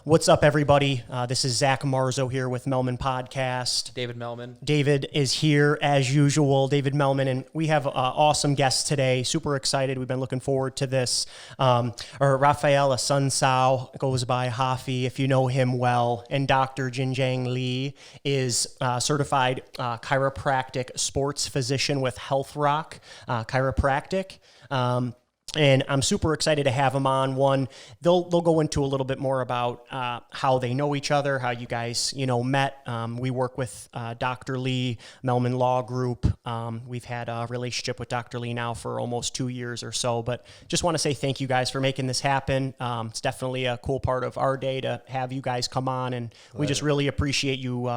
What's up, everybody? This is Zach Marzo here with Melman Podcast. David Melman. David is here as usual, David Melman, and we have awesome guests today. Super excited. We've been looking forward to this. Raphael Assuncao goes by Hafi, if you know him well, and Dr. Jin Jiang Li is certified chiropractic sports physician with Health Rock Chiropractic. And I'm super excited to have them on. One, they'll go into a little bit more about how they know each other, how you guys, met. We work with Dr. Li, Melman Law Group. We've had a relationship with Dr. Li now for almost 2 years or so, but just want to say thank you guys for making this happen. It's definitely a cool part of our day to have you guys come on, and we just really appreciate you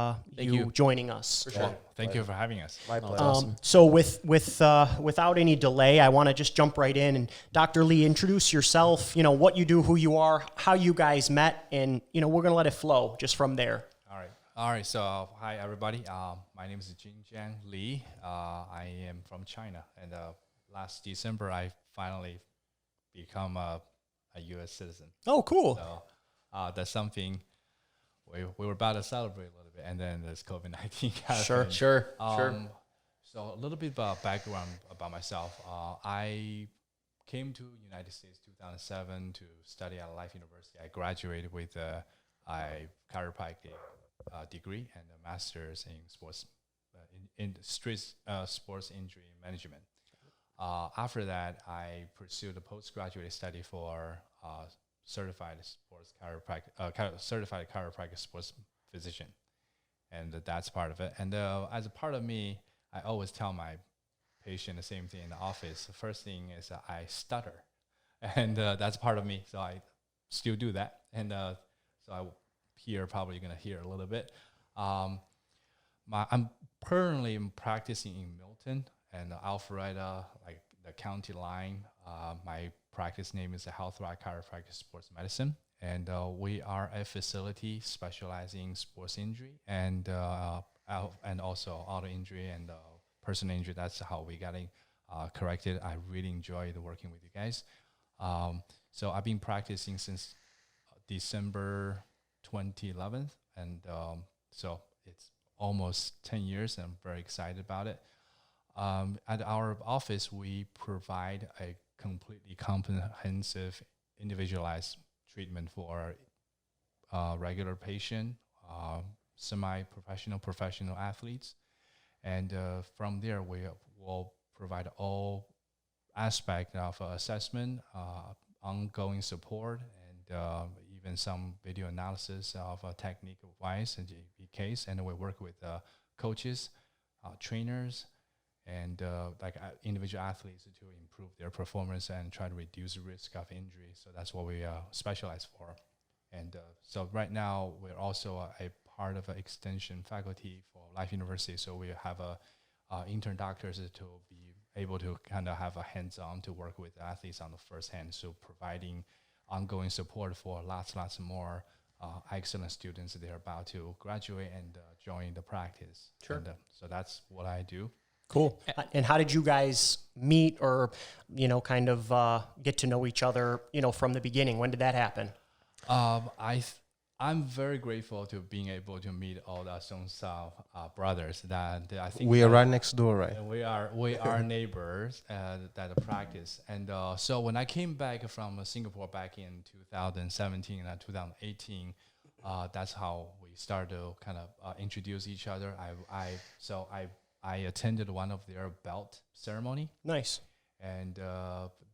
joining us. For sure. Thank you for having us. My pleasure. So without any delay, I want to just jump right in. And Dr. Li, introduce yourself, what you do, who you are, how you guys met, and, we're going to let it flow just from there. All right. So, hi, everybody. My name is Jin Jiang Li. I am from China. And last December, I finally become a U.S. citizen. Oh, cool. So that's something we were about to celebrate a little bit. And then there's COVID-19 happened. Sure. So a little bit about background about myself. I came to United States 2007 to study at Life University. I graduated with a chiropractic degree and a master's in sports sports injury management. After that, I pursued a postgraduate study for certified chiropractic sports physician, and that's part of it. And as a part of me, I always tell my patient the same thing in the office. The first thing is I stutter, and that's part of me. So I still do that, and so probably gonna hear a little bit. I'm currently practicing in Milton and Alpharetta, like the county line. My practice name is the Health Rock Chiropractic Sports Medicine, and we are a facility specializing in sports injury and also auto injury and personal injury. That's how we got corrected. I really enjoyed working with you guys. So I've been practicing since December 2011, and so it's almost 10 years, and I'm very excited about it. At our office, we provide a completely comprehensive, individualized treatment for regular patient, semi-professional, professional athletes. And from there, we will provide all aspects of assessment, ongoing support, and even some video analysis of technique-wise in the case. And we work with coaches, trainers, and individual athletes to improve their performance and try to reduce the risk of injury. So that's what we specialize for. And so right now, we're also a part of an extension faculty for Life University. So we have intern doctors to be able to kind of have a hands-on to work with athletes on the first hand. So providing ongoing support for lots more excellent students that they're about to graduate and join the practice. Sure. And, so that's what I do. Cool. And how did you guys meet or, kind of get to know each other, from the beginning? When did that happen? I'm very grateful to being able to meet all the Assuncao brothers. That I think we are right next door, right? And we are neighbors that practice. And so when I came back from Singapore back in 2017 and 2018, that's how we started to kind of introduce each other. I attended one of their belt ceremony. Nice. And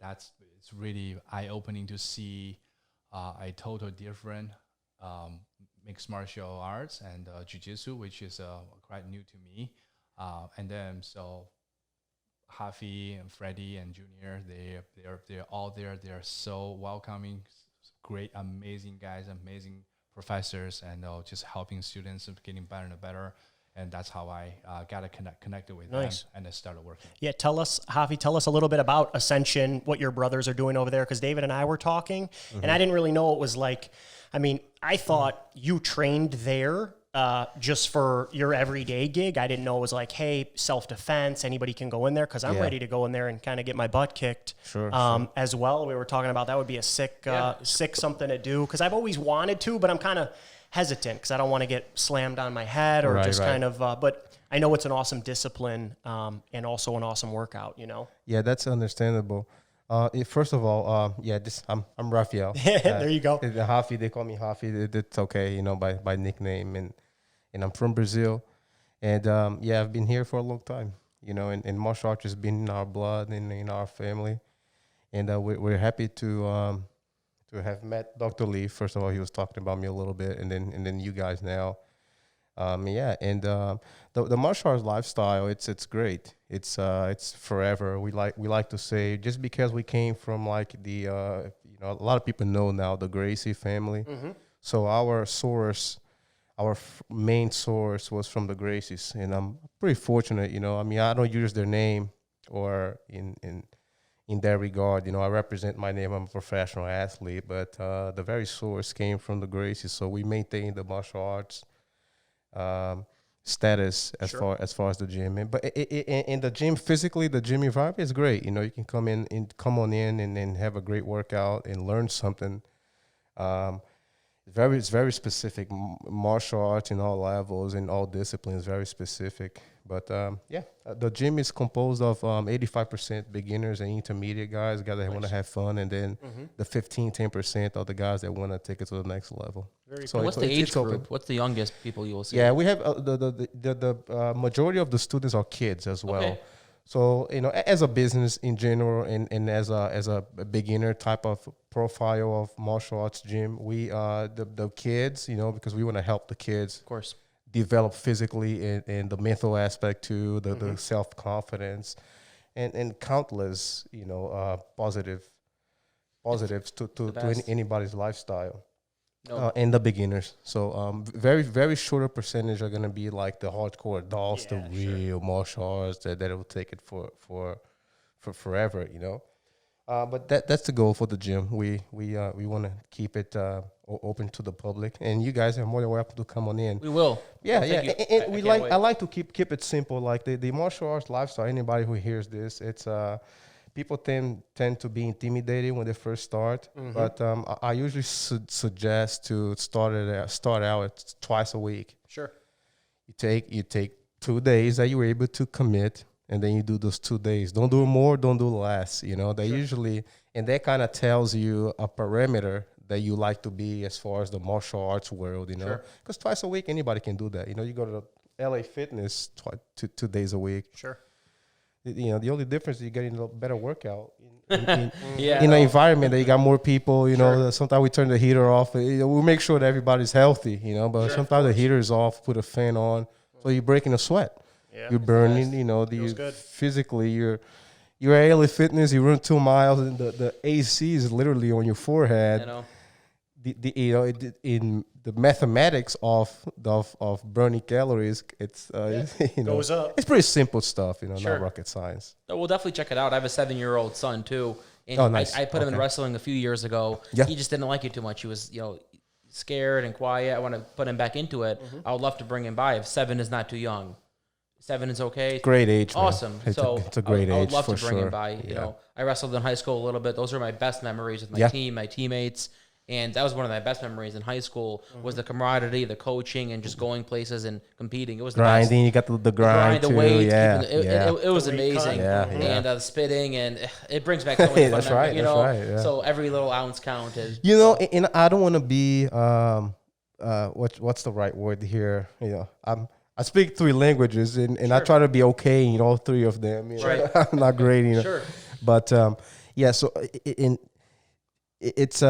it's really eye-opening to see a total different mixed martial arts and jiu-jitsu, which is quite new to me. And then so Hafi and Freddie and Junior, they're all there. They're so welcoming, great, amazing guys, amazing professors, and just helping students of getting better and better. And that's how I got connected with them and I started working. Yeah, Hafi, tell us a little bit about Ascension, what your brothers are doing over there, because David and I were talking, and I didn't really know what it was like. I mean, I thought you trained there just for your everyday gig. I didn't know it was like, hey, self-defense, anybody can go in there, because I'm ready to go in there and kind of get my butt kicked. Sure. As well, we were talking about that would be a sick something to do, because I've always wanted to, but I'm kind of hesitant because I don't want to get slammed on my head or kind of, but I know it's an awesome discipline and also an awesome workout, you know? Yeah, that's understandable. First of all, I'm Raphael. There you go. The Hafi, they call me Hafi. It's okay, you know, by nickname. And I'm from Brazil. And I've been here for a long time, you know, and martial arts has been in our blood and in our family. And we're happy to have met Dr. Li. First of all, he was talking about me a little bit, and then you guys now. The martial arts lifestyle, it's great. It's forever. We like to say, just because we came from like a lot of people know now the Gracie family. Mm-hmm. So our main source was from the Gracies, and I'm pretty fortunate. You know, I mean, I don't use their name or in that regard. You know, I represent my name. I'm a professional athlete, but the very source came from the Gracies. So we maintain the martial arts status as far as the gym, but in the gym physically, the gym environment is great. You know, you can come on in and have a great workout and learn something. It's very specific. Martial arts in all levels and all disciplines, very specific. But the gym is composed of 85% beginners and intermediate guys that want to have fun, and then the 10% are the guys that want to take it to the next level. So what's the age group? What's the youngest people you will see? Yeah, we have the majority of the students are kids as well. Okay. So, you know, as a business in general and as a beginner type of profile of martial arts gym, we the kids, you know, because we want to help the kids, of course, develop physically and the mental aspect too, the self-confidence and countless, you know, positives to anybody's lifestyle. And the beginners. So very, very shorter percentage are going to be like the hardcore adults, the real martial arts that will take it for forever, you know. But that's the goal for the gym. We want to keep it open to the public, and you guys are more than welcome to come on in. We will. Yeah, I like to keep it simple. Like the martial arts lifestyle. Anybody who hears this, it's people tend to be intimidated when they first start, but I usually suggest to start out twice a week. Sure. You take 2 days that you were able to commit, and then you do those 2 days. Don't do more, don't do less. You know, they usually, and that kind of tells you a parameter that you like to be as far as the martial arts world. You know, because twice a week anybody can do that. You know, you go to the LA Fitness 2 days a week. Sure. You know, the only difference is you're getting a better workout in an environment that you got more people. You know, sometimes we turn the heater off. We make sure that everybody's healthy. You know, but sometimes the heater is off. Put a fan on, so you're breaking a sweat. Yeah, you're burning. Nice. You know, physically you're at LA Fitness. You run 2 miles, and the AC is literally on your forehead. I know. In the mathematics of burning calories, it's goes up. It's pretty simple stuff, you know, not rocket science. No, we'll definitely check it out. I have a 7-year-old son too, and nice. I put him in wrestling a few years ago. Yeah. He just didn't like it too much. He was, you know, scared and quiet. I want to put him back into it. I would love to bring him by. If 7 is not too young, 7 is okay. Great age. Awesome. It's a great age. I would love to bring him by. You know, I wrestled in high school a little bit. Those are my best memories with my team, my teammates. And that was one of my best memories in high school was the camaraderie, the coaching, and just going places and competing. It was the grinding. Best. You got the grind, the too. weight. It was amazing. And the spitting, and it brings back so much fun. That's right. You know, that's right. Yeah. So every little ounce counted. You know, and I don't want to be what's the right word here? You know, I speak 3 languages, and I try to be okay in all 3 of them. You know? I'm not great, you know. But so it's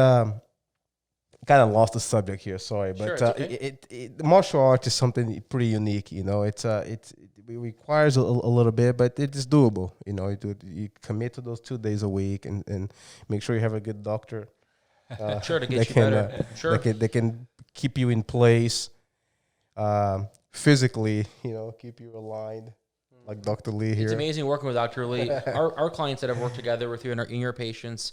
kind of lost the subject here, sorry, but the martial arts is something pretty unique. You know, it requires a little bit, but it is doable. You know, you commit to those 2 days a week, and make sure you have a good doctor. To get you better. They can keep you in place, physically. You know, keep you aligned, like Dr. Li here. It's amazing working with Dr. Li. Our clients that have worked together with you and your patients.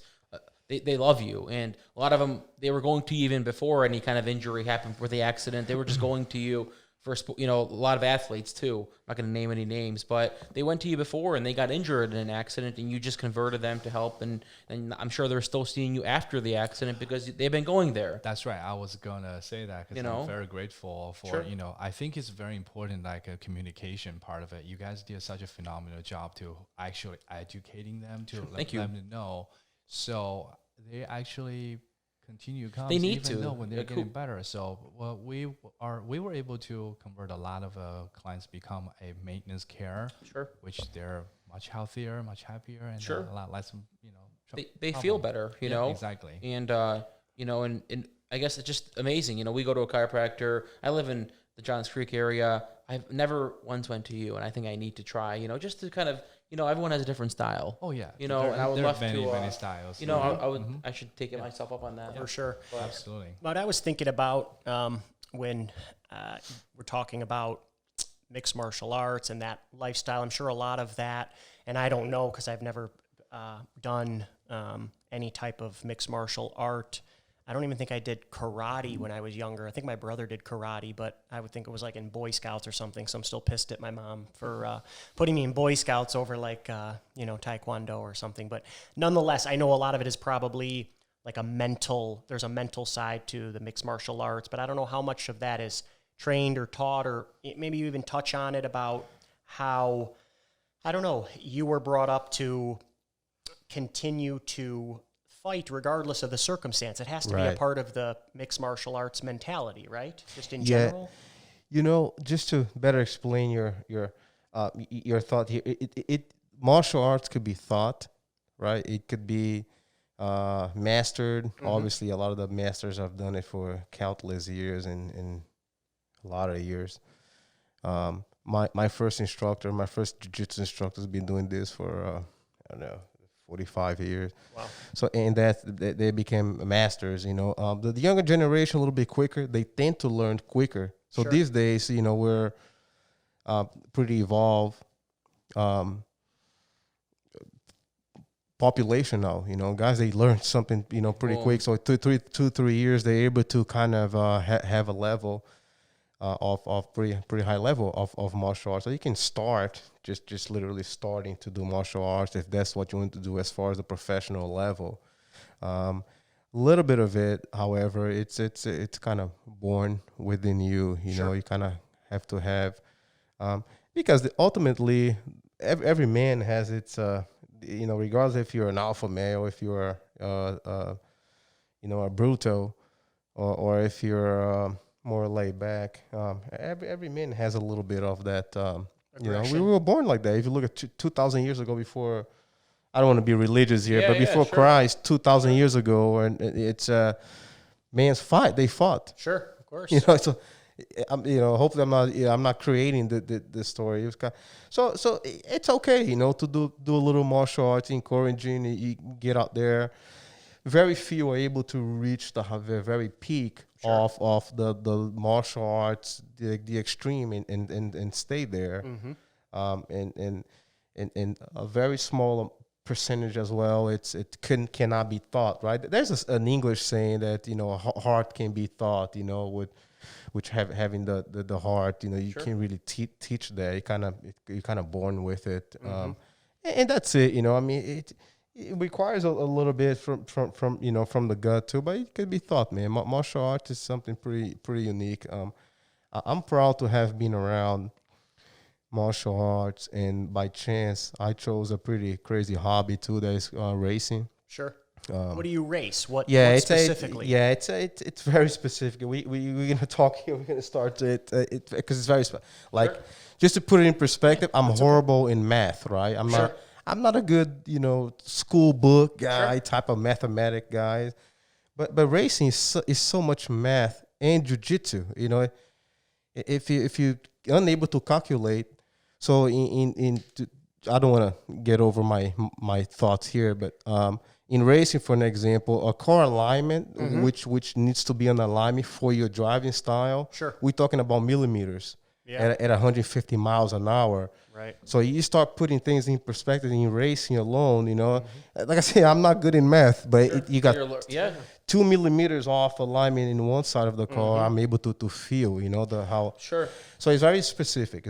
they love you. And a lot of them, they were going to you even before any kind of injury happened for the accident. They were just going to you for, a lot of athletes too. I'm not going to name any names, but they went to you before and they got injured in an accident, and you just converted them to help. And I'm sure they're still seeing you after the accident because they've been going there. That's right. I was going to say that because I'm very grateful for, I think it's very important, like a communication part of it. You guys did such a phenomenal job to actually educating them, to let them know. So they actually continue coming. They need even to know when they're getting better. So we were able to convert a lot of clients become a maintenance care, which they're much healthier, much happier, and a lot less, they feel better, exactly. And and I guess it's just amazing. We go to a chiropractor. I live in the Johns Creek area. I've never once went to you, and I think I need to try. Just to kind of. Everyone has a different style. Oh yeah, and I would love many, to. Many styles. I would. I should take myself up on that for sure. But, absolutely. But I was thinking about when we're talking about mixed martial arts and that lifestyle. I'm sure a lot of that, and I don't know because I've never done any type of mixed martial art. I don't even think I did karate when I was younger. I think my brother did karate, but I would think it was like in Boy Scouts or something. So I'm still pissed at my mom for putting me in Boy Scouts over like, Taekwondo or something. But nonetheless, I know a lot of it is probably like there's a mental side to the mixed martial arts, but I don't know how much of that is trained or taught, or maybe you even touch on it about how, I don't know, you were brought up to continue to fight regardless of the circumstance. It has to be a part of the mixed martial arts mentality, right? Just in general. Just to better explain your thought here, it martial arts could be taught, right? It could be mastered. Obviously, a lot of the masters have done it for countless years and a lot of years. My first instructor, my first jiu-jitsu instructor has been doing this for 45 years. Wow. So, and they became masters, the younger generation a little bit quicker. They tend to learn quicker. So these days, we're pretty evolved population now, guys, they learn something, pretty quick. So 2-3 years, they're able to kind of have a level of pretty high level of martial arts. So you can start just literally starting to do martial arts if that's what you want to do as far as the professional level. A little bit of it, however, it's kind of born within you. You kind of have to have because ultimately every man has its regardless if you're an alpha male, if you're a bruto, or if you're more laid back. Every man has a little bit of that. We were born like that. If you look at 2,000 years ago, before, I don't want to be religious here, but before Christ, 2,000 years ago, and it's man's fight. They fought. Sure, of course. So hopefully I'm not creating the story. It was so it's okay, to do a little martial arts, encouraging. You get out there. Very few are able to reach the very peak of the martial arts, the extreme, and stay there. And a very small percentage as well. It cannot be taught, right? There's an English saying that a heart can be taught. Which having the heart, you can't really teach that. You're kind of born with it, and that's it. It requires a little bit from the gut too, but it could be taught, man. Martial arts is something pretty unique. I'm proud to have been around martial arts, and by chance, I chose a pretty crazy hobby too. That is racing. Sure. What do you race? What specifically? It's very specific. We're gonna talk here. We're gonna start it because it's very just to put it in perspective. I'm horrible in math, right? I'm not a good school book guy, type of mathematic guy, but racing is so much math and jiu-jitsu. If you unable to calculate, so I don't want to get over my thoughts here, but in racing, for an example, a car alignment, which needs to be an alignment for your driving style. Sure. We're talking about millimeters. at 150 miles an hour. Right. So you start putting things in perspective and you're racing alone, Like I say, I'm not good in math, but you got 2 millimeters off alignment in one side of the car. I'm able to feel, how. Sure. So it's very specific.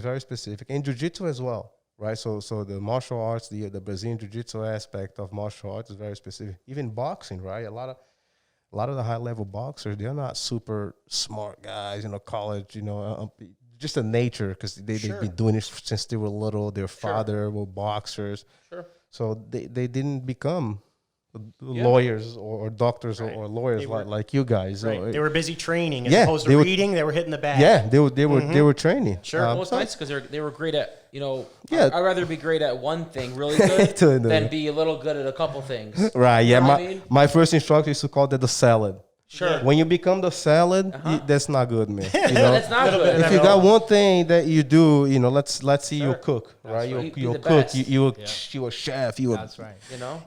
And jiu-jitsu as well, right? So the martial arts, the Brazilian jiu-jitsu aspect of martial arts is very specific. Even boxing, right? A lot of the high-level boxers, they're not super smart guys, college, just the nature, because they've been doing it since they were little. Their father were boxers. Sure. So they didn't become lawyers or doctors or lawyers like you guys. Right. They were busy training as opposed to reading. They were hitting the bag. Yeah, they were training. Sure. Well, it's nice because they were great at, I'd rather be great at one thing really good than be a little good at a couple things. Right. Yeah. My first instructor used to call that the salad. Sure. When you become the salad, that's not good, man. That's not good. If you got one thing that you do, let's see you cook, right? You'll cook. You a chef. That's right.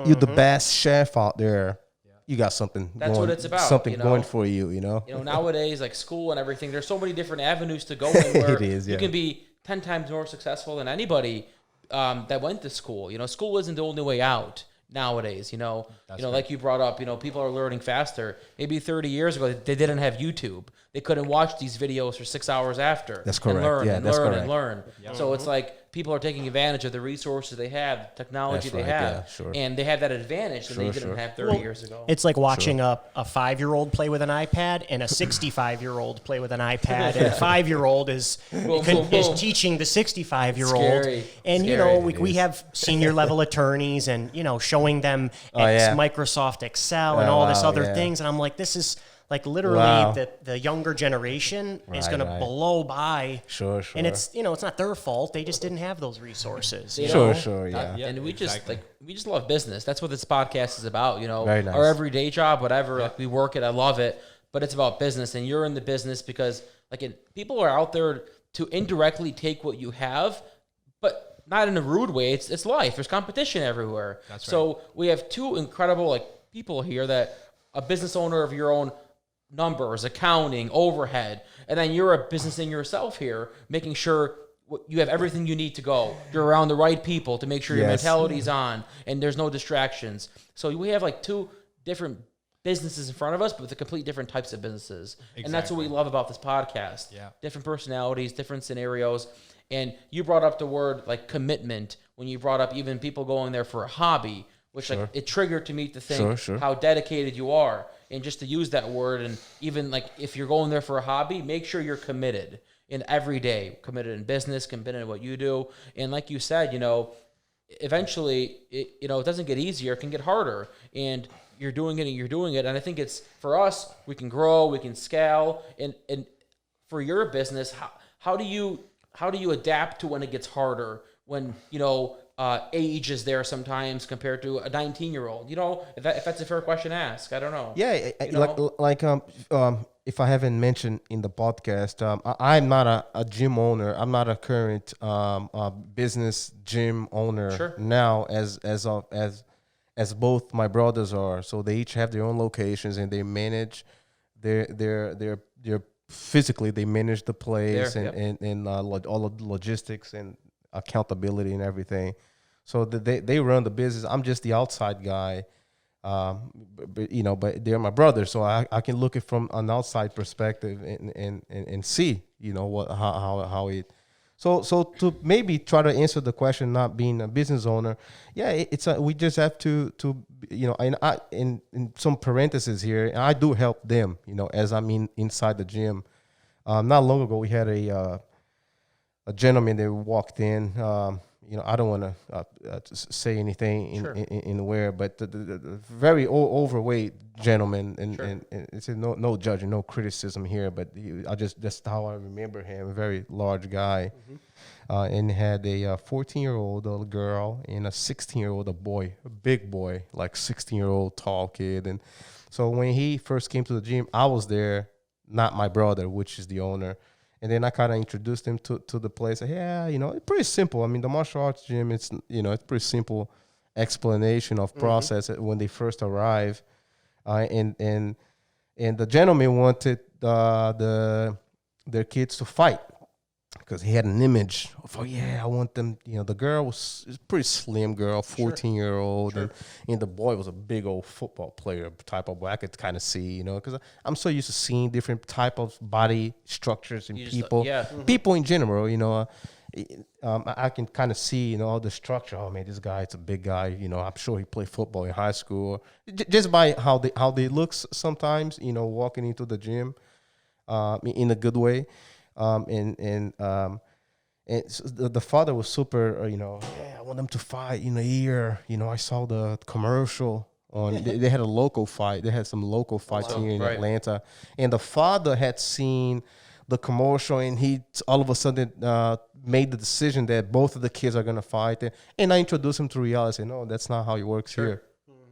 You're the best chef out there. You got something. That's what it's about. Something going for you, Nowadays, like school and everything, there's so many different avenues to go in where you can be 10 times more successful than anybody that went to school. School isn't the only way out. Nowadays, like you brought up, people are learning faster. Maybe 30 years ago, they didn't have YouTube. They couldn't watch these videos for 6 hours after. That's correct. And learn. Yep. So it's like people are taking advantage of the resources they have, technology they have, and they have that advantage that they didn't have 30 years ago. It's like watching a 5-year-old play with an iPad and a 65-year-old play with an iPad, and a 5-year-old is teaching the 65-year-old. And we have senior level attorneys, and showing them Microsoft Excel and all this other things, and I'm like, this is. Like literally, the younger generation is going to blow by. Sure. And it's it's not their fault. They just didn't have those resources. Sure. And we just love business. That's what this podcast is about. Very nice. Our everyday job, whatever. Like we work it. I love it. But it's about business, and you're in the business because people are out there to indirectly take what you have, but not in a rude way. It's life. There's competition everywhere. That's right. So we have two incredible people here that a business owner of your own. Numbers, accounting, overhead, and then you're a business in yourself here, making sure you have everything you need to go. You're around the right people to make sure your mentality's on and there's no distractions. So we have two different businesses in front of us, but with complete different types of businesses. Exactly. And that's what we love about this podcast. Yeah. Different personalities, different scenarios. And you brought up the word commitment when you brought up even people going there for a hobby, which it triggered to me to think how dedicated you are. And just to use that word, and even if you're going there for a hobby, make sure you're committed in every day, committed in business, committed in what you do. And like you said, eventually, it doesn't get easier, it can get harder. And you're doing it. And I think it's, for us, we can grow, we can scale. And for your business, how do you adapt to when it gets harder, when, age is there sometimes compared to a 19-year-old? If that's a fair question to ask. I don't know. Yeah, if I haven't mentioned in the podcast, I'm not a gym owner. I'm not a current business gym owner now, as both my brothers are. So they each have their own locations and they manage their physically. They manage the place and all of the logistics and accountability and everything. So they run the business. I'm just the outside guy, but they're my brothers, so I can look at from an outside perspective and see, how it. So to maybe try to answer the question, not being a business owner, we just have to and I in some parentheses here, I do help them, as I'm inside the gym. Not long ago we had a gentleman that walked in. I don't want to say anything in where, but the very overweight gentleman, and it's no judging, no criticism here, but that's how I remember him. A very large guy, and had a 14-year-old girl and a 16-year-old a big boy, like 16-year-old tall kid. And so when he first came to the gym, I was there, not my brother, which is the owner. And then I kind of introduced him to the place. It's pretty simple. I mean, the martial arts gym, it's pretty simple explanation of process when they first arrive. And the gentleman wanted their kids to fight. because he had an image of, oh yeah, I want them. The girl was a pretty slim girl, 14-year-old, and the boy was a big old football player type of boy. I could kind of see, because I'm so used to seeing different type of body structures in people, people in general. I can kind of see, all the structure. Oh man, this guy is a big guy. I'm sure he played football in high school. Just by how they look sometimes, walking into the gym, in a good way. And so the father was super, I want them to fight in a year. I saw the commercial on, they had a local fight. They had some local fights here in Atlanta. And the father had seen the commercial, and he all of a sudden made the decision that both of the kids are going to fight. And I introduced him to reality. No, that's not how it works here.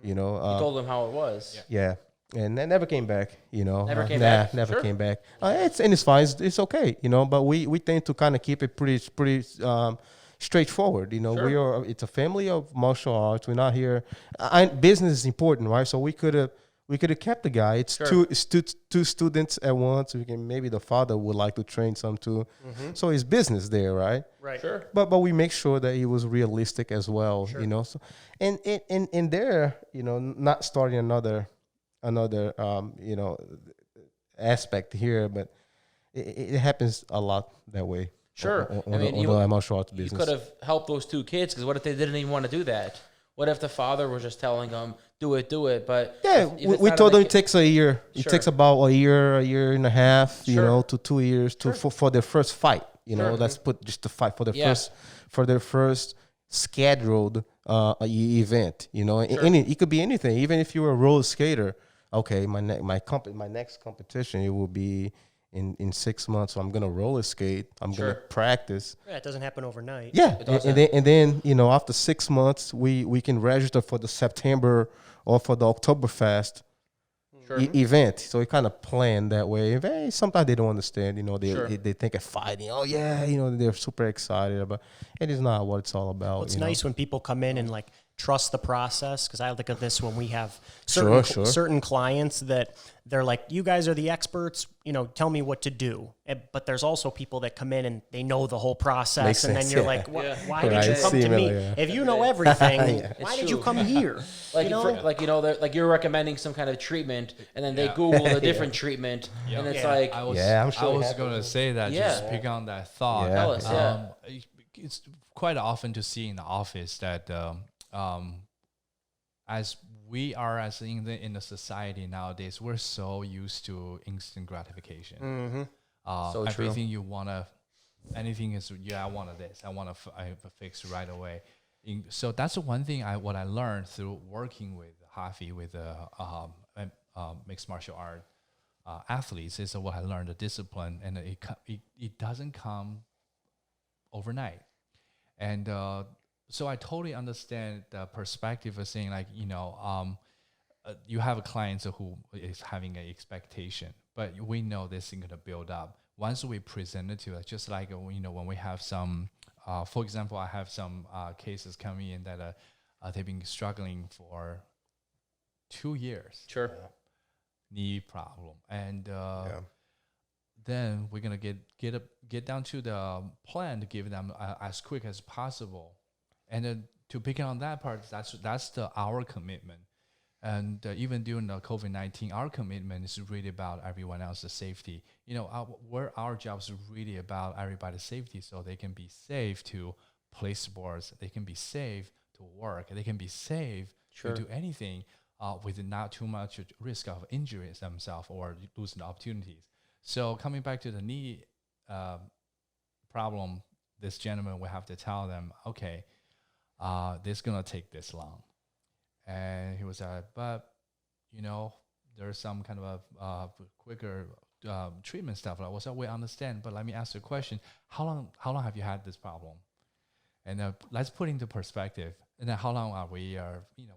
You told him how it was. Yeah. And that never came back, Never came back. Never came back. It's fine. It's okay, But we tend to kind of keep it pretty straightforward. It's a family of martial arts. We're not here. Business is important, right? So we could have kept the guy. It's two students at once. Maybe the father would like to train some too. So it's business there, right? Right. Sure. But we make sure that he was realistic as well, So and there, not starting another aspect here, but it happens a lot that way. Sure. On the martial arts business. You could have helped those two kids, because what if they didn't even want to do that? What if the father was just telling them, do it? But if we told them it takes a year. It takes about a year and a half, to 2 years for their first fight. Let's put just the fight for their first scheduled event. It could be anything. Even if you were a roller skater. Okay, my next competition, it will be in 6 months. So I'm gonna roller skate. I'm gonna practice. Yeah, it doesn't happen overnight. Yeah, and then after 6 months, we can register for the September or for the Oktoberfest event. So we kind of plan that way. Sometimes they don't understand. They think of fighting. Oh yeah, they're super excited, but it is not what it's all about. Well, it's nice when people come in and trust the process, because I look at this when we have certain clients that they're like, you guys are the experts, tell me what to do. But there's also people that come in and they know the whole process. Makes and sense, then you're like, why did you come to me? If you know everything, why did you come here? You're recommending some kind of treatment, and then they Google a different treatment, and it's like, I'm sure I was going to say that, just pick on that thought. Tell us, It's quite often to see in the office that as we are in the society nowadays, we're so used to instant gratification. So everything you wanna, anything is I wanted this, I want to fix right away. So that's the one thing what I learned through working with Hafi with mixed martial art athletes is what I learned, the discipline, and it doesn't come overnight. And so I totally understand the perspective of saying you have a client who is having an expectation, but we know this is going to build up. Once we present it to us, just like, when we have some, for example, I have some cases coming in that they've been struggling for 2 years. Knee problem. And then we're going to get down to the plan to give them as quick as possible. And then to pick on that part, that's our commitment. And even during the COVID-19, our commitment is really about everyone else's safety. Our job is really about everybody's safety, so they can be safe to play sports, they can be safe to work, they can be safe to do anything with not too much risk of injuries themselves or losing opportunities. So coming back to the knee problem, this gentleman will have to tell them, okay, this is going to take this long. And he was like, but, there's some kind of a quicker treatment stuff. I was like, we understand, but let me ask you a question. How long have you had this problem? And let's put into perspective. And then how long are we,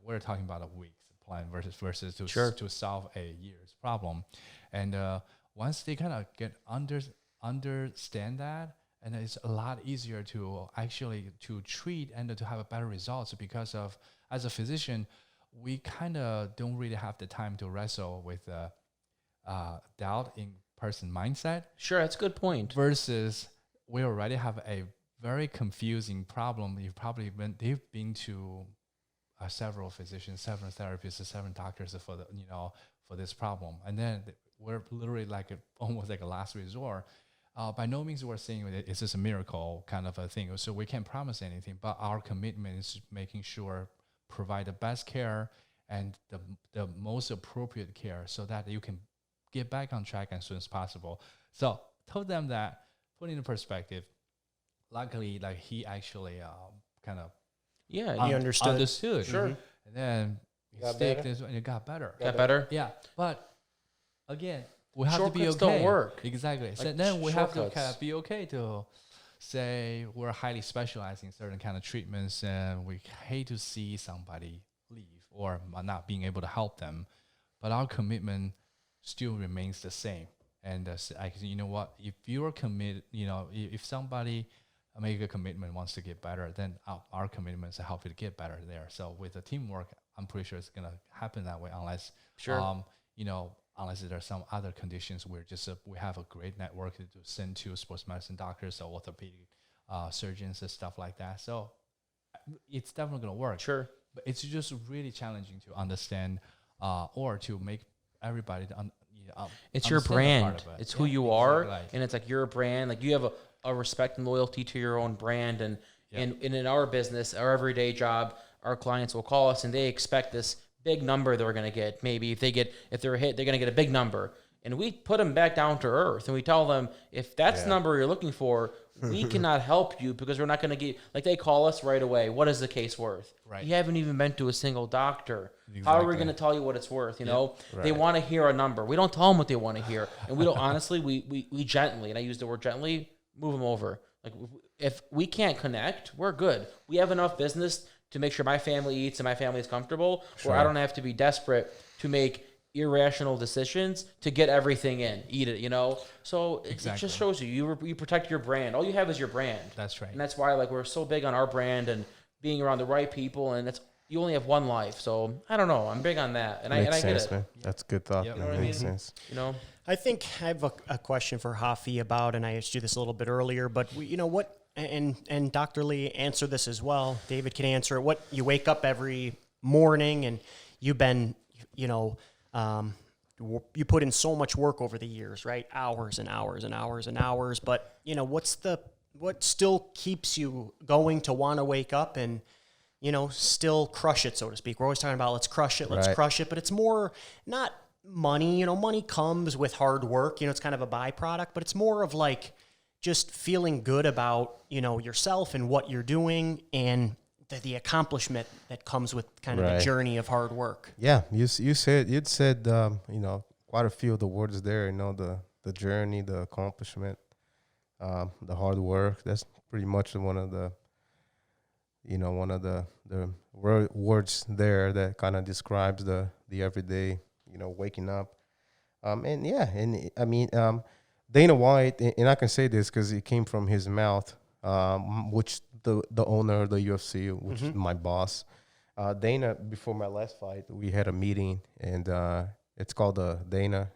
we're talking about a week's plan versus to solve a year's problem. And once they kind of get understand that, and it's a lot easier to actually to treat and to have a better results, because of, as a physician, we kind of don't really have the time to wrestle with doubt in person mindset. Sure, that's a good point. Versus we already have a very confusing problem. They've been to several physicians, several therapists, several doctors for for this problem, and then we're literally almost like a last resort. By no means we're saying it's just a miracle kind of a thing, so we can't promise anything. But our commitment is making sure provide the best care and the most appropriate care, so that you can get back on track as soon as possible. So told them that, put into perspective. Luckily, he actually kind of he understood. Sure. And then it got better. Got better. Yeah, but again, we have to be Shortcuts okay. don't work. Exactly. So Like then we have to shortcuts. kind of be okay to say we're highly specialized in certain kind of treatments, and we hate to see somebody leave or not being able to help them, but our commitment still remains the same. And you know what? If you're committed, if somebody make a commitment, wants to get better, then our commitment is to help you to get better there. So with the teamwork, I'm pretty sure it's gonna happen that way, unless unless there are some other conditions where we have a great network to send to sports medicine doctors or orthopedic surgeons and stuff like that. So it's definitely gonna work. Sure. But it's just really challenging to understand or to make everybody It's your brand. It's who you are, exactly. and it's like your brand. Like you have a respect and loyalty to your own brand, and in our business, our everyday job, our clients will call us and they expect this big number they're going to get. Maybe if they're hit, they're going to get a big number, and we put them back down to earth, and we tell them if that's the number you're looking for, we cannot help you because we're not going to get. Like they call us right away. What is the case worth? Right. You haven't even been to a single doctor. Exactly. How are we going to tell you what it's worth? They want to hear a number. We don't tell them what they want to hear, and we don't. Honestly, we gently, and I use the word gently, move them over. Like if we can't connect, we're good. We have enough business to make sure my family eats and my family is comfortable, where I don't have to be desperate to make irrational decisions to get everything in, eat it, So it just shows you protect your brand. All you have is your brand. That's right. And that's why we're so big on our brand and being around the right people, and you only have one life. So I don't know. I'm big on that, and I get it. Man. That's a good thought. Yep. That makes sense. I think I have a question for Hafi about, and I asked you this a little bit earlier, but what, and Dr. Li answered this as well. David can answer it. What you wake up every morning, and you've been, you put in so much work over the years, right? Hours and hours and hours and hours. But what still keeps you going to want to wake up and still crush it, so to speak? We're always talking about let's crush it, but it's more not money. Money comes with hard work. It's kind of a byproduct, but it's more of like just feeling good about yourself and what you're doing and the accomplishment that comes with kind of the journey of hard work. Yeah, you'd said quite a few of the words there. The journey, the accomplishment, the hard work. That's pretty much one of the words there that kind of describes the everyday, waking up. Dana White, and I can say this because it came from his mouth, which the owner of the UFC, which is my boss, Dana, before my last fight, we had a meeting, and it's called the Dana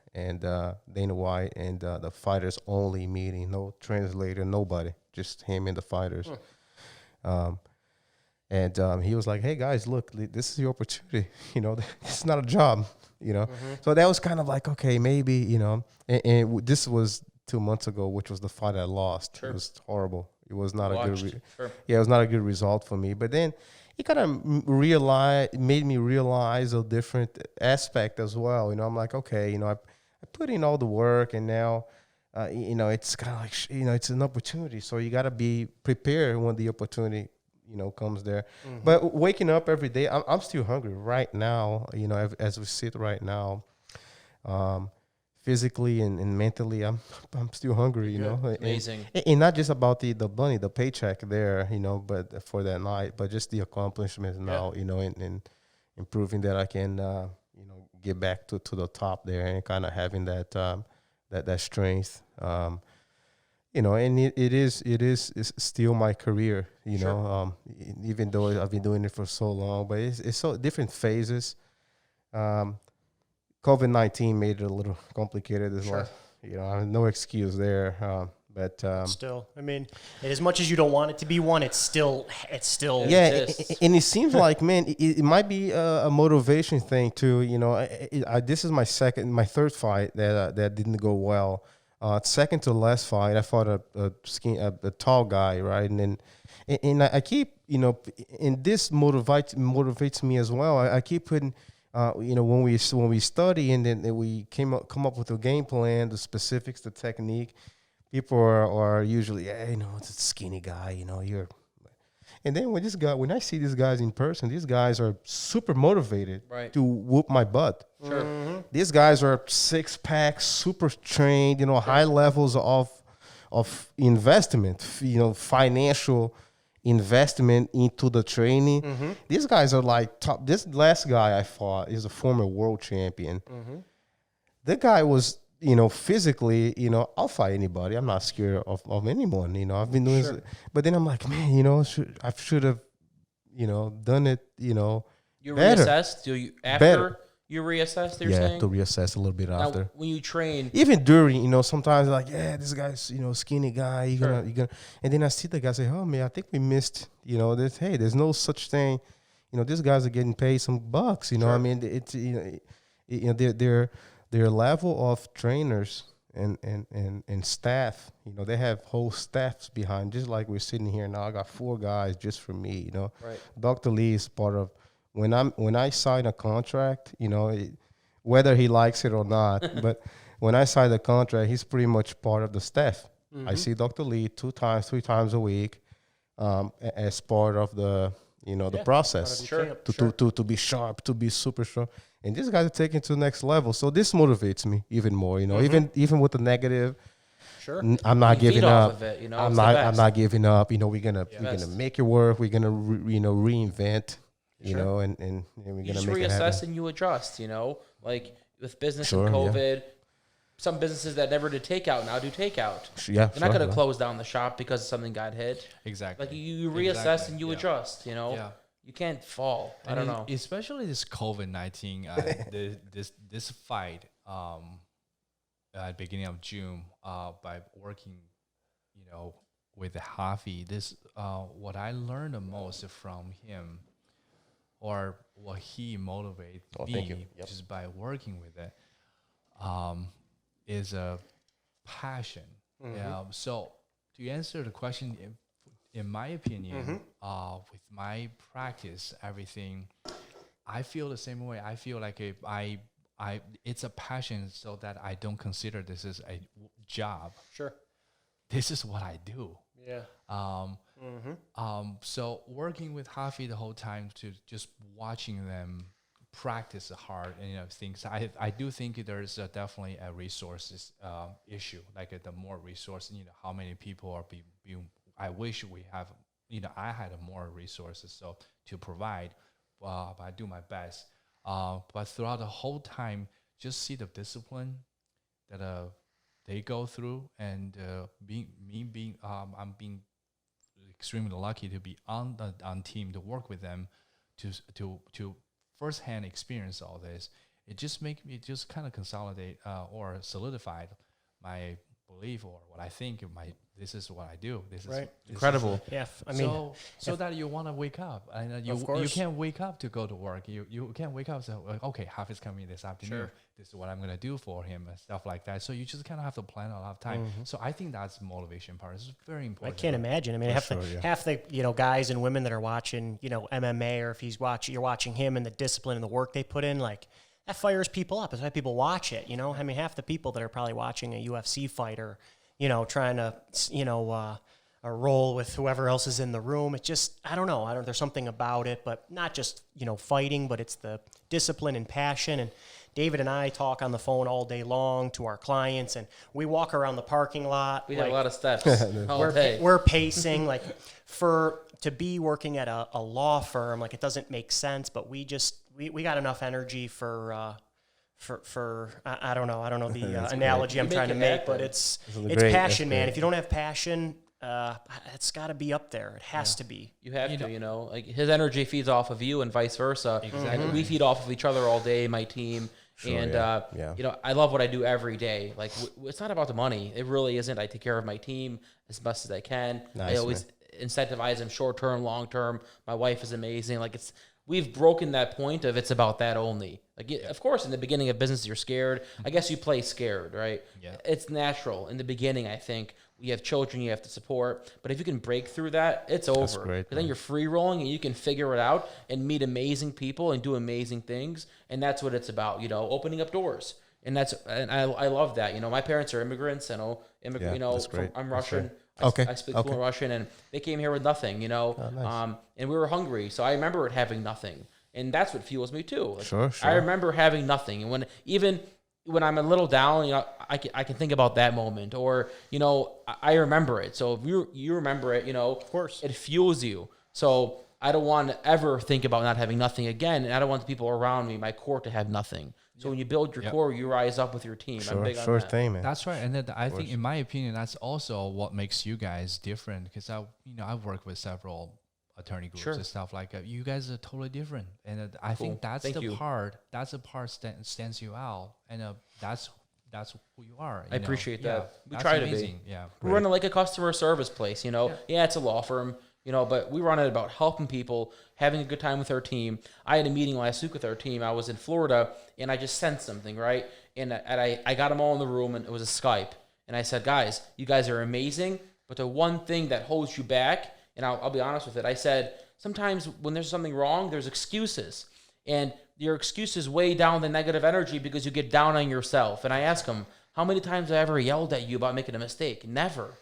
White and the fighters only meeting. No translator, nobody, just him and the fighters. And he was like, "Hey guys, look, this is your opportunity. It's not a job. So that was kind of like, okay, maybe, and this was 2 months ago, which was the fight I lost. Sure. It was horrible. It was not it was not a good result for me. But then it kind of made me realize a different aspect as well. I'm like, okay, I put in all the work, and now, it's kind of like, it's an opportunity. So you got to be prepared when the opportunity comes there. Mm-hmm. But waking up every day, I'm still hungry right now, as we sit right now, physically and mentally, I'm still hungry, Amazing. And not just about the money, the paycheck there, but for that night, but just the accomplishments now, and improving that I can, get back to the top there and kind of having that, that strength, and it's still my career, even though I've been doing it for so long, but it's so different phases. COVID-19 made it a little complicated as well. I have no excuse there. But Still, I mean, as much as you don't want it to be one, it's still. yeah, and it seems like, man, it might be a motivation thing too. You know, this is my third fight that didn't go well. Second to last fight, I fought a tall guy, right, and I keep, you know, and this motivates me as well. I keep putting. You know, when we study and then we come up with a game plan, the specifics, the technique, people are usually, you know, it's a skinny guy, you know, and then when I see these guys in person, these guys are super motivated to whoop my butt. Sure. Mm-hmm. These guys are 6-pack, super trained, you know, high levels of investment, you know, financial investment into the training. Mm-hmm. These guys are like top. This last guy I fought is a former world champion. Mm-hmm. The guy was, you know, physically, you know, I'll fight anybody. I'm not scared of anyone. You know, I've been doing this, but then I'm like, man, you know, I should have, you know, done it, you know, you better. Reassessed? Do you after you reassessed? You're saying? To reassess a little bit now, after. When you train, even during, you know, sometimes like, this guy's, you know, skinny guy. You're gonna, and then I see the guy say, oh man, I think we missed, you know, this. Hey, there's no such thing, you know. These guys are getting paid some bucks. You know, I mean, it's you know, their level of trainers and staff. You know, they have whole staffs behind. Just like we're sitting here now, I got 4 guys just for me. You know, Dr. Lee is part of. When I sign a contract, you know, whether he likes it or not, but when I sign the contract, he's pretty much part of the staff. Mm-hmm. I see Dr. Lee 2 times, 3 times a week, as part of the, you know, the process to be sharp, to be super sharp. And these guys are taking to the next level. So this motivates me even more. You know, even with the negative. Sure. I'm not giving up. Of it, you know, I'm not giving up. You know, we're gonna make it work. We're gonna reinvent. You know, and we're going to just make it happen. Reassess and you adjust, you know, like with business and COVID, some businesses that never did takeout now do takeout. Yeah. They're not going to close down the shop because something got hit. Exactly. Like you reassess and you adjust, you know. Yeah. You can't fall. I don't know. Especially this COVID-19, this fight at the beginning of June, by working, you know, with Hafi, this what I learned the most from him, or what he motivated me just by working with it, is a passion. Mm-hmm. Yeah. So to answer the question, in my opinion, with my practice, everything, I feel the same way. I feel like if it's a passion, so that I don't consider this as a job. Sure. This is what I do. Yeah. So working with Hafi the whole time, to just watching them practice hard and, you know, things. I do think there's definitely a resources issue. Like the more resources, you know, how many people are being. I wish we have. You know, I had more resources so to provide, but I do my best. But throughout the whole time, just see the discipline that they go through, and I'm being extremely lucky to be on team to work with them, to firsthand experience all this. It just make me just kind of consolidate or solidified my belief, or what I think this is what I do. This is incredible. I mean, so that you want to wake up, and you can't wake up to go to work. You can't wake up and say, okay, Hafi's coming this afternoon. Sure. This is what I'm gonna do for him and stuff like that. So you just kind of have to plan a lot of time. Mm-hmm. So I think that's the motivation part. It's very important. I can't imagine. I mean, half the you know, guys and women that are watching, you know, MMA, or if you're watching him and the discipline and the work they put in, like, that fires people up. That's why people watch it, you know? I mean, half the people that are probably watching a UFC fight are, you know, trying to, you know, roll with whoever else is in the room. It just, I don't know. There's something about it, but not just, you know, fighting, but it's the discipline and passion. And David and I talk on the phone all day long to our clients, and we walk around the parking lot. We have a lot of steps all day. We're pacing, like, to be working at a law firm, like, it doesn't make sense, but we got enough energy for I don't know the analogy I'm trying to make, but it's passion, man. If you don't have passion, it's got to be up there. It has to be. You have to, you know, like, his energy feeds off of you and vice versa. Exactly. And we feed off of each other all day, my team. And I love what I do every day. Like it's not about the money. It really isn't. I take care of my team as best as I can. I always incentivize them short term, long term. My wife is amazing. Like we've broken that point of it's about that only. Like, of course, in the beginning of business, you're scared. I guess you play scared, right? Yeah. It's natural. In the beginning, I think, you have children you have to support. But if you can break through that, it's over. That's great. Then you're free rolling and you can figure it out and meet amazing people and do amazing things. And that's what it's about, opening up doors. And I love that. My parents are immigrants. I know, that's great. I'm Russian. Okay. I speak fluent Russian, and they came here with nothing, nice. And we were hungry. So I remember it having nothing. And that's what fuels me too. Like, sure. I remember having nothing. And when I'm a little down, I can think about that moment, or, I remember it. So if you remember it, of course, it fuels you. So I don't want to ever think about not having nothing again. And I don't want the people around me, my core, to have nothing. So when you build your core, you rise up with your team. Sure, I'm big on sure that. thing, man. That's right. And then I think, in my opinion, that's also what makes you guys different. Because I've worked with several attorney groups and stuff like that. You guys are totally different, and I think that's the part that stands you out, and that's who you are. I appreciate that. We try to be. Yeah, we run it like a customer service place. Yeah, it's a law firm. But we run it about helping people, having a good time with our team. I had a meeting last week with our team. I was in Florida, and I just sensed something, right? And I got them all in the room, and it was a Skype. And I said, guys, you guys are amazing, but the one thing that holds you back, and I'll be honest with it, I said, sometimes when there's something wrong, there's excuses. And your excuses weigh down the negative energy because you get down on yourself. And I asked them, how many times have I ever yelled at you about making a mistake? Never.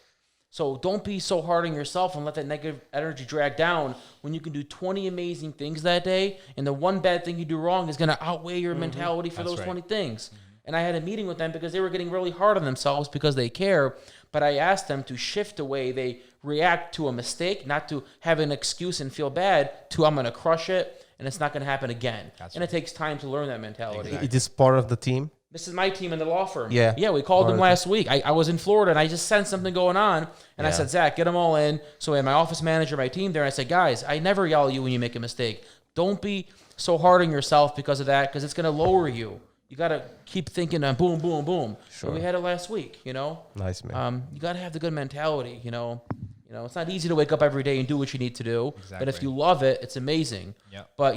So don't be so hard on yourself and let that negative energy drag down when you can do 20 amazing things that day, and the one bad thing you do wrong is going to outweigh your mentality for those 20 things. And I had a meeting with them because they were getting really hard on themselves because they care, but I asked them to shift the way they react to a mistake, not to have an excuse and feel bad, to I'm going to crush it and it's not going to happen again. It takes time to learn that mentality. Exactly. It is part of the team? This is my team in the law firm. Yeah, we called them last week. I was in Florida, and I just sensed something going on, and I said, Zach, get them all in. So I had my office manager, my team there, and I said, guys, I never yell at you when you make a mistake. Don't be so hard on yourself because of that, because it's going to lower you. You got to keep thinking boom, boom, boom. Sure. And we had it last week, Nice, man. You got to have the good mentality, it's not easy to wake up every day and do what you need to do. Exactly. But if you love it, it's amazing. Yep. But,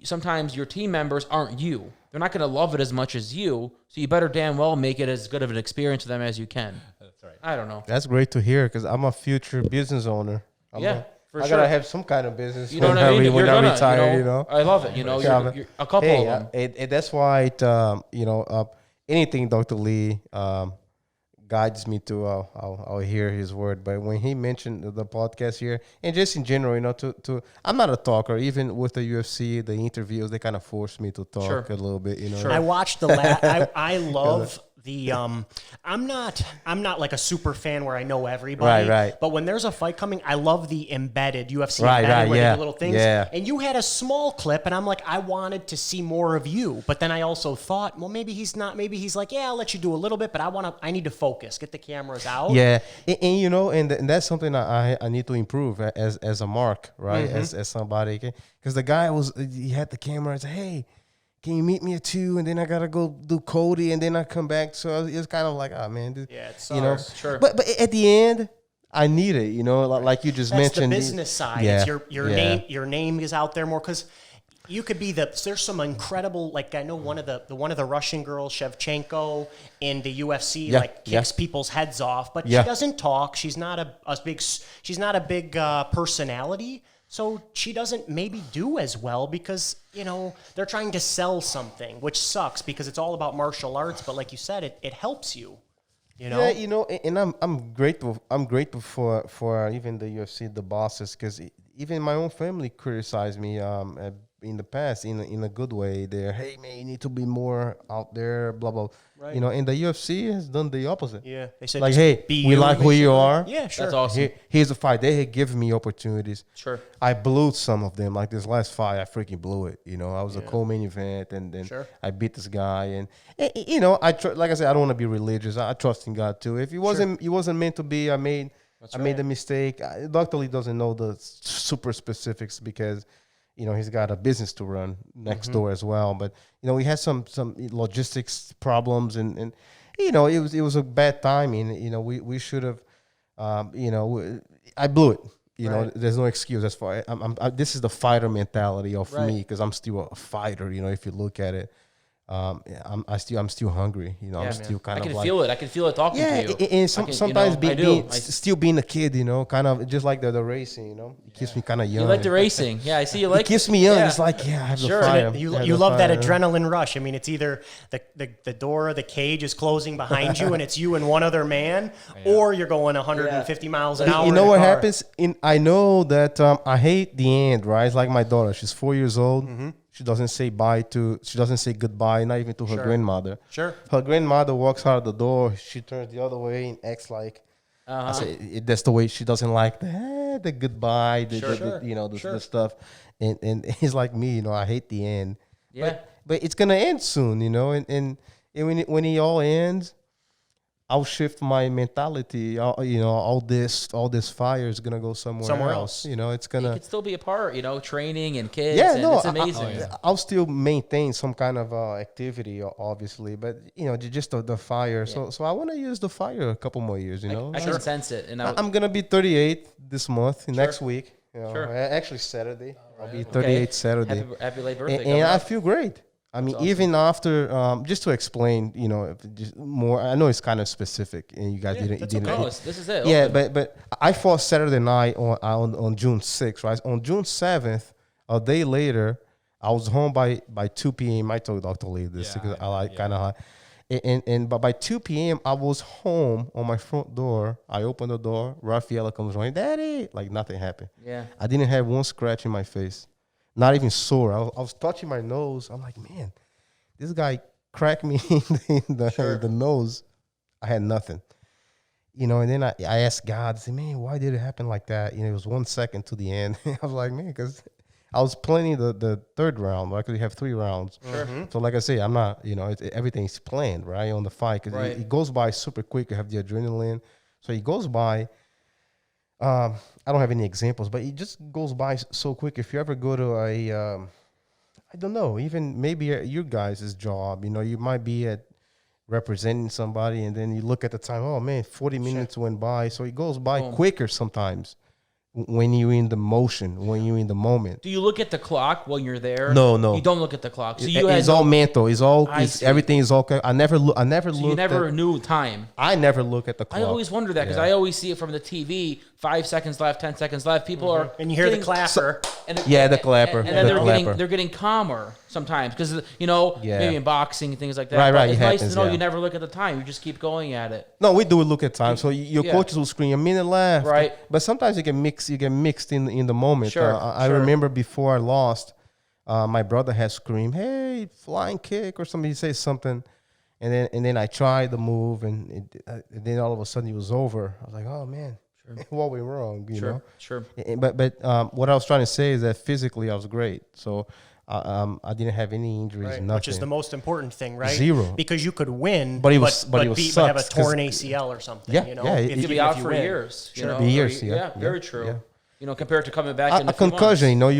sometimes your team members aren't you. They're not going to love it as much as you, so you better damn well make it as good of an experience for them as you can. That's right. I don't know. That's great to hear, because I'm a future business owner. For sure. I gotta have some kind of business. You know what I mean? When I retire, I love it. You're a couple of them. That's why anything Dr. Li guides me to, I'll hear his word. But when he mentioned the podcast here, and just in general, to I'm not a talker. Even with the UFC, the interviews, they kind of force me to talk a little bit. Sure. I watched I love the I'm not like a super fan where I know everybody. Right. But when there's a fight coming, I love the embedded UFC embedded where they do little things. Yeah. And you had a small clip, and I'm like, I wanted to see more of you. But then I also thought, well, maybe he's not. Maybe he's like, yeah, I'll let you do a little bit, but I need to focus, get the cameras out. Yeah, and that's something I need to improve as a mark, right? Mm-hmm. As somebody, because the guy he had the camera and said, hey, can you meet me at 2? And then I gotta go do Cody, and then I come back. So it's kind of like, oh man, it sucks. Sure. But at the end, I need it, like you just mentioned. That's the business side. Yeah. It's your name is out there more, because you could be there's some incredible, like I know one of the Russian girls, Shevchenko, in the UFC, kicks people's heads off, but she doesn't talk. She's not a big personality. So she doesn't maybe do as well because, they're trying to sell something, which sucks because it's all about martial arts. But like you said, it helps you, Yeah, and I'm grateful. I'm grateful for even the UFC, the bosses, because even my own family criticized me in the past in a good way. They're, hey man, you need to be more out there, blah blah. Right. And the UFC has done the opposite. Yeah, they said like, hey, we like who you are. Yeah, sure. That's awesome. Here's a fight. They had given me opportunities. Sure. I blew some of them. Like this last fight, I freaking blew it. I was a co-main event, and then I beat this guy. And like I said, I don't want to be religious. I trust in God too. If it wasn't meant to be, I made the mistake. Dr. Lee doesn't know the super specifics because he's got a business to run next door as well. But we had some logistics problems, and it was a bad timing. We should have, I blew it. There's no excuse as far. This is the fighter mentality of me, because I'm still a fighter. If you look at it. I'm still hungry. I'm still kind of. I can feel it. I can feel it talking to you. And sometimes still being a kid, kind of just like the racing. It keeps me kind of young. You like the racing, I see. You like. It keeps me young. It's like I have the fire. You love that adrenaline rush. I mean, it's either the door of the cage is closing behind you and it's you and one other man, or you're going 150 miles an hour. You know what happens? I know that I hate the end. Right? It's like my daughter. She's 4 years old. She doesn't say goodbye, not even to her grandmother. Sure. Her grandmother walks out of the door. She turns the other way and acts like, I say, that's the way she doesn't like the goodbye, the stuff. And he's like me, I hate the end. Yeah. But it's going to end soon, and when it all ends, I'll shift my mentality. All this fire is gonna go somewhere else. It's gonna. You can still be a part. Training and kids. Yeah, it's amazing. I'll still maintain some kind of activity, obviously, but just the fire. Yeah. So I want to use the fire a couple more years. I can sense it, and I'm gonna be 38 this month, next week. Actually Saturday. I'll be 38 Saturday. Happy late birthday! And I feel great. I mean, awesome. Even after, just to explain, just more. I know it's kind of specific, and you guys didn't. This is it. Yeah, but I fought Saturday night on June 6th, right? On June 7th, a day later, I was home by 2 p.m. I told Dr. Lee this because I like kind of high. But by 2 p.m., I was home on my front door. I opened the door. Raphael comes running, Daddy, like nothing happened. Yeah, I didn't have one scratch in my face. Not even sore. I was touching my nose. I'm like, man, this guy cracked me in the nose. I had nothing. And then I asked God, I said, man, why did it happen like that? It was 1 second to the end. I was like, man, because I was planning the third round. Like, we have 3 rounds. Sure. So like I say, I'm not, everything's planned, right, on the fight. Because it goes by super quick. You have the adrenaline. So it goes by. I don't have any examples, but it just goes by so quick. If you ever go to I don't know, even maybe at your guys' job, you might be representing somebody, and then you look at the time, oh man, 40 minutes went by. So it goes by quicker sometimes when you're in the motion, when you're in the moment. Do you look at the clock when you're there? No. You don't look at the clock. So it's all mental. Everything is okay. I never look. You never knew time. I never look at the clock. I always wonder that because I always see it from the TV. 5 seconds left, 10 seconds left. People are and you hear the clapper. The clapper. And then they're getting calmer sometimes because maybe in boxing and things like that. Right. It's nice to know you never look at the time. You just keep going at it. No, we do look at time. So your coaches will scream a minute left. Right. But sometimes you get mixed in the moment. Sure. I remember before I lost, my brother had screamed, "Hey, flying kick!" or somebody say something, and then I tried the move, and then all of a sudden it was over. I was like, "Oh man." What went wrong, you know? Sure. But what I was trying to say is that physically I was great. So I didn't have any injuries, nothing. Which is the most important thing, right? 0. Because you could win, but have a sucks, torn ACL or something. Yeah, if you could be out for years. Sure. Years, very true. Yeah. Compared to coming back in a concussion, where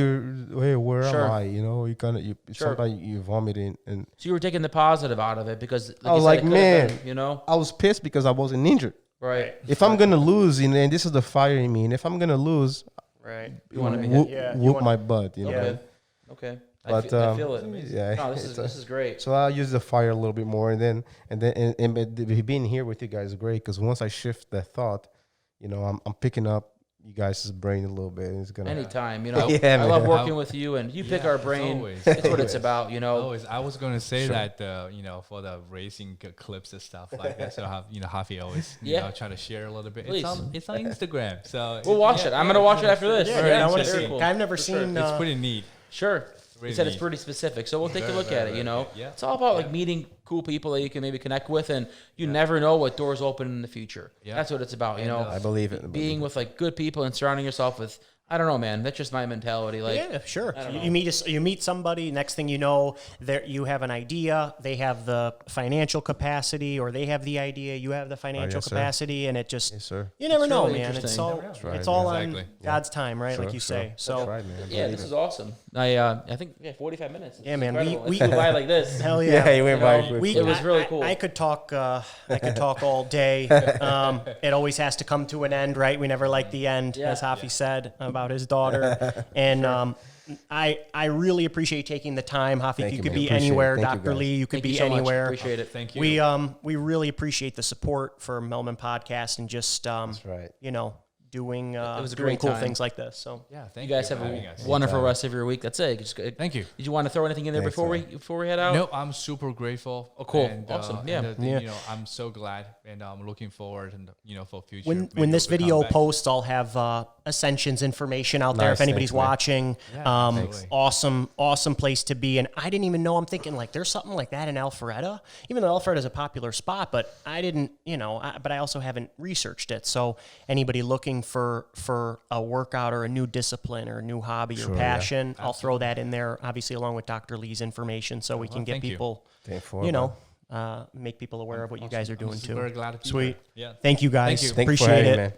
Sure. am I? Sometimes you vomiting, and so you were taking the positive out of it because I was like, man, I was pissed because I wasn't injured. Right. If I'm gonna lose, and this is the fire in me, and if I'm gonna lose, right, you want to whoop my butt, Okay. But I feel it. Yeah. No, this is great. So I'll use the fire a little bit more, and being here with you guys is great because once I shift that thought, I'm picking up you guys' brain a little bit. It's gonna anytime, I love working with you, and you pick our brain. It's what it's about, Always. I was going to say that, for the racing clips and stuff like that. So Hafi always, try to share a little bit. Please. It's on Instagram, so we'll watch it. I'm gonna watch it after this. Yeah, I want to see. Cool. I've never seen. It's pretty neat. Sure. Really He said neat. it's pretty specific, so we'll take a look at it. Yeah. It's all about meeting cool people that you can maybe connect with, and you never know what doors open in the future. Yeah. That's what it's about. I believe it. Being with good people and surrounding yourself with I don't know, man. That's just my mentality. Like, yeah, sure. I don't know. You meet somebody. Next thing you know, you have an idea. They have the financial capacity, or they have the idea. You have the financial capacity, and it just Yes, sir. you never It's know, really man. It's interesting. all right, it's all exactly. on God's time, right? Sure, like you sure. say. So That's right, man. Yeah, this is awesome. I think 45 minutes. This Yeah, is man, we- incredible. we- It flew by like this. hell Yeah, yeah. he went You by know, quick. It was really cool. I could talk. I could talk all day. It always has to come to an end, right? We never like the end, Yeah. as Hafi said about his daughter. And I really appreciate taking the time, Hafi. Thank You you, could man. be Appreciate it. anywhere, Thank you, Dr. guys. Lee. You could Thank be you so much. anywhere. Appreciate it. Thank you. We really appreciate the support for Melman Podcast and just That's right. doing was a doing great cool time. things like this. So Yeah, You thank guys you have for a having us. wonderful rest of your week. That's it. Thank you. Did you want to throw anything in there Thanks, before we head out? No, I'm super grateful. Oh, cool. And, Awesome. and Yeah. the- You know, I'm so glad, and I'm looking forward, and for future. when maybe this we'll come video back. posts, I'll have Ascension's information out there Nice, if anybody's thanks, man. watching. Yeah, absolutely. Awesome place to be. And I didn't even know. I'm thinking like there's something like that in Alpharetta, even though Alpharetta is a popular spot. But I didn't, but I also haven't researched it. So anybody looking for a workout or a new discipline or a new hobby or yeah. passion, I'll throw that in there, obviously along with Dr. Lee's information, so we can get thank you. people, Thank you. make people aware of what you guys are doing I'm too. super glad to be Sweet. here. Yeah. Thank you guys. Thank you. Thank you for Appreciate having it. me, man.